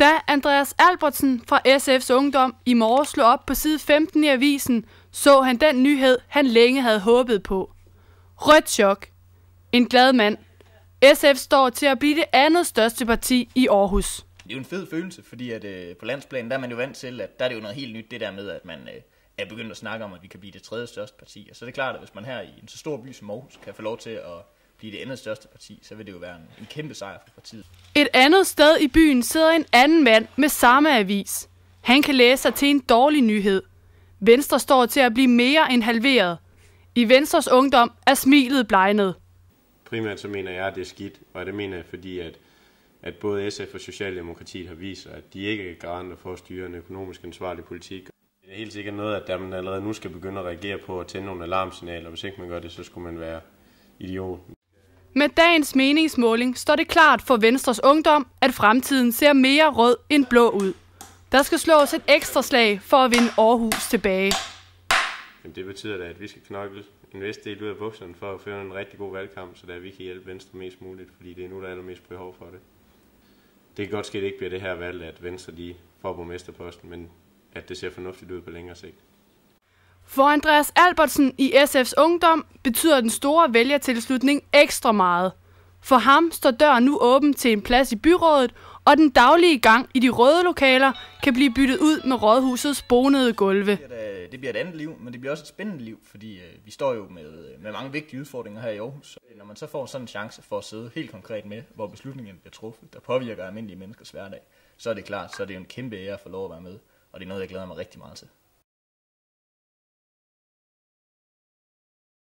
Da Andreas Albertsen fra SF's Ungdom i morges slog op på side 15 i avisen, så han den nyhed, han længe havde håbet på. Rødt chok. En glad mand. SF står til at blive det andet største parti i Aarhus. Det er jo en fed følelse, fordi at på landsplan, der er man jo vant til, at der er det jo noget helt nyt, det der med, at man er begyndt at snakke om, at vi kan blive det tredje største parti. Og så er det klart, at hvis man her i en så stor by som Aarhus kan få lov til at blive det andet største parti, så vil det jo være en kæmpe sejr for partiet. Et andet sted i byen sidder en anden mand med samme avis. Han kan læse sig til en dårlig nyhed. Venstre står til at blive mere end halveret. I Venstres Ungdom er smilet blegnet. Primært så mener jeg, at det er skidt, og det mener jeg, fordi at både SF og Socialdemokratiet har vist, at de ikke er garanter for at styre en økonomisk ansvarlig politik. Det er helt sikkert noget, at man allerede nu skal begynde at reagere på at tænde nogle alarmsignaler. Hvis ikke man gør det, så skulle man være idiot. Med dagens meningsmåling står det klart for Venstres Ungdom, at fremtiden ser mere rød end blå ud. Der skal slås et ekstra slag for at vinde Aarhus tilbage. Jamen, det betyder da, at vi skal knokle en vis del ud af bukserne for at føre en rigtig god valgkamp, så vi kan hjælpe Venstre mest muligt, fordi det er nu, der er allermest behov for det. Det kan godt ske, at det ikke bliver det her valg, at Venstre de får borgmesterposten, men at det ser fornuftigt ud på længere sigt. For Andreas Albertsen i SF's Ungdom betyder den store vælgertilslutning ekstra meget. For ham står døren nu åben til en plads i byrådet, og den daglige gang i de røde lokaler kan blive byttet ud med rådhusets bonede gulve. Det bliver et andet liv, men det bliver også et spændende liv, fordi vi står jo med mange vigtige udfordringer her i Aarhus. Når man så får sådan en chance for at sidde helt konkret med, hvor beslutningen bliver truffet, der påvirker almindelige menneskers hverdag, så er det klart, så er det jo en kæmpe ære at få lov at være med, og det er noget, jeg glæder mig rigtig meget til.